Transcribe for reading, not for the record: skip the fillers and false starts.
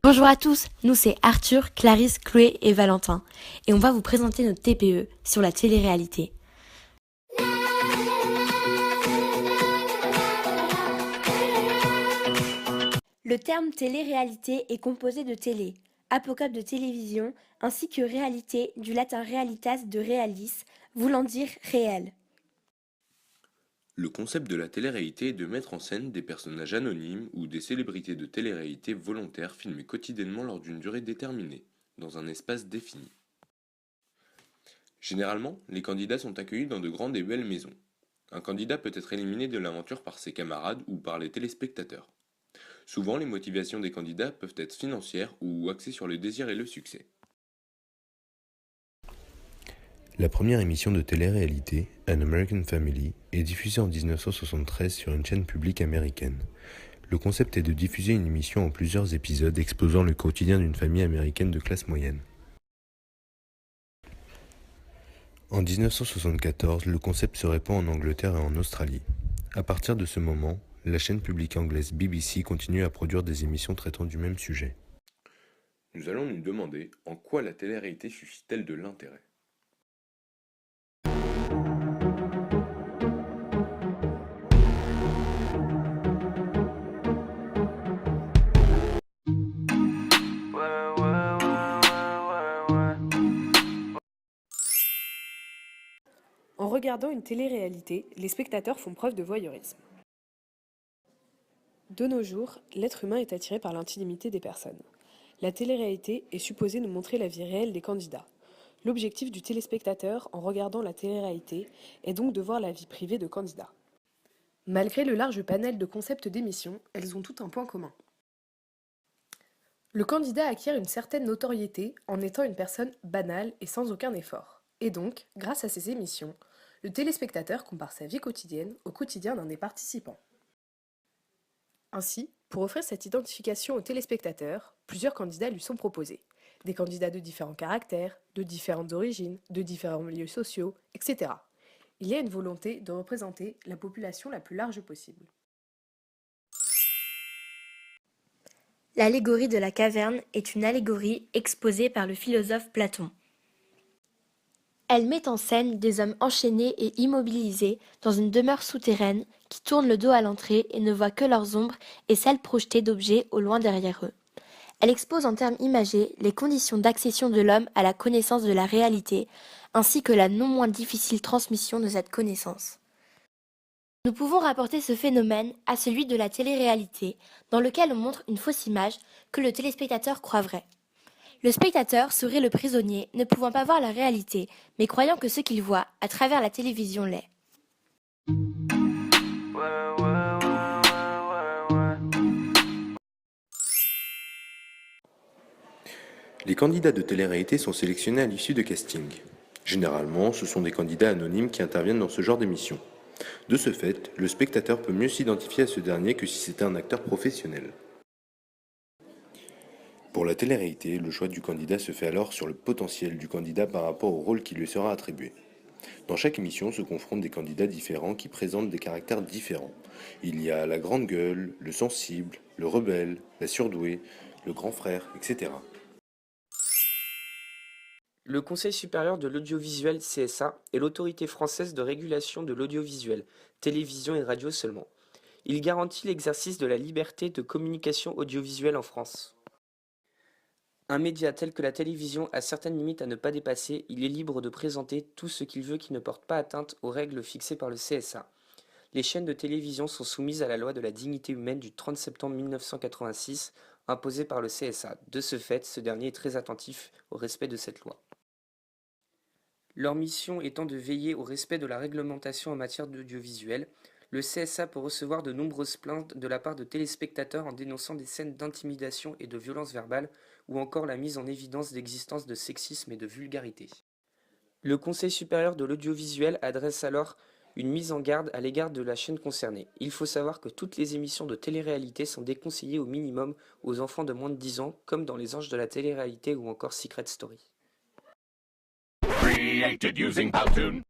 Bonjour à tous, nous c'est Arthur, Clarisse, Chloé et Valentin et on va vous présenter notre TPE sur la télé-réalité. Le terme télé-réalité est composé de télé, apocope de télévision, ainsi que réalité du latin realitas de realis, voulant dire réel. Le concept de la télé-réalité est de mettre en scène des personnages anonymes ou des célébrités de télé-réalité volontaires filmés quotidiennement lors d'une durée déterminée, dans un espace défini. Généralement, les candidats sont accueillis dans de grandes et belles maisons. Un candidat peut être éliminé de l'aventure par ses camarades ou par les téléspectateurs. Souvent, les motivations des candidats peuvent être financières ou axées sur le désir et le succès. La première émission de télé-réalité, An American Family, est diffusée en 1973 sur une chaîne publique américaine. Le concept est de diffuser une émission en plusieurs épisodes exposant le quotidien d'une famille américaine de classe moyenne. En 1974, le concept se répand en Angleterre et en Australie. À partir de ce moment, la chaîne publique anglaise BBC continue à produire des émissions traitant du même sujet. Nous allons nous demander en quoi la télé-réalité suscite-t-elle de l'intérêt. En regardant une télé-réalité, les spectateurs font preuve de voyeurisme. De nos jours, l'être humain est attiré par l'intimité des personnes. La télé-réalité est supposée nous montrer la vie réelle des candidats. L'objectif du téléspectateur en regardant la télé-réalité est donc de voir la vie privée de candidats. Malgré le large panel de concepts d'émissions, elles ont tout un point commun. Le candidat acquiert une certaine notoriété en étant une personne banale et sans aucun effort. Et donc, grâce à ces émissions, le téléspectateur compare sa vie quotidienne au quotidien d'un des participants. Ainsi, pour offrir cette identification aux téléspectateurs, plusieurs candidats lui sont proposés. Des candidats de différents caractères, de différentes origines, de différents milieux sociaux, etc. Il y a une volonté de représenter la population la plus large possible. L'allégorie de la caverne est une allégorie exposée par le philosophe Platon. Elle met en scène des hommes enchaînés et immobilisés dans une demeure souterraine qui tournent le dos à l'entrée et ne voient que leurs ombres et celles projetées d'objets au loin derrière eux. Elle expose en termes imagés les conditions d'accession de l'homme à la connaissance de la réalité, ainsi que la non moins difficile transmission de cette connaissance. Nous pouvons rapporter ce phénomène à celui de la télé-réalité, dans lequel on montre une fausse image que le téléspectateur croit vraie. Le spectateur serait le prisonnier, ne pouvant pas voir la réalité, mais croyant que ce qu'il voit à travers la télévision l'est. Les candidats de télé-réalité sont sélectionnés à l'issue de casting. Généralement, ce sont des candidats anonymes qui interviennent dans ce genre d'émission. De ce fait, le spectateur peut mieux s'identifier à ce dernier que si c'était un acteur professionnel. Pour la télé-réalité, le choix du candidat se fait alors sur le potentiel du candidat par rapport au rôle qui lui sera attribué. Dans chaque émission se confrontent des candidats différents qui présentent des caractères différents. Il y a la grande gueule, le sensible, le rebelle, la surdouée, le grand frère, etc. Le Conseil supérieur de l'audiovisuel CSA est l'autorité française de régulation de l'audiovisuel, télévision et radio seulement. Il garantit l'exercice de la liberté de communication audiovisuelle en France. Un média tel que la télévision a certaines limites à ne pas dépasser, il est libre de présenter tout ce qu'il veut qui ne porte pas atteinte aux règles fixées par le CSA. Les chaînes de télévision sont soumises à la loi de la dignité humaine du 30 septembre 1986, imposée par le CSA. De ce fait, ce dernier est très attentif au respect de cette loi. Leur mission étant de veiller au respect de la réglementation en matière d'audiovisuel, le CSA peut recevoir de nombreuses plaintes de la part de téléspectateurs en dénonçant des scènes d'intimidation et de violence verbale ou encore la mise en évidence d'existence de sexisme et de vulgarité. Le Conseil supérieur de l'audiovisuel adresse alors une mise en garde à l'égard de la chaîne concernée. Il faut savoir que toutes les émissions de télé-réalité sont déconseillées au minimum aux enfants de moins de 10 ans, comme dans Les Anges de la télé-réalité ou encore Secret Story. Created using Powtoon.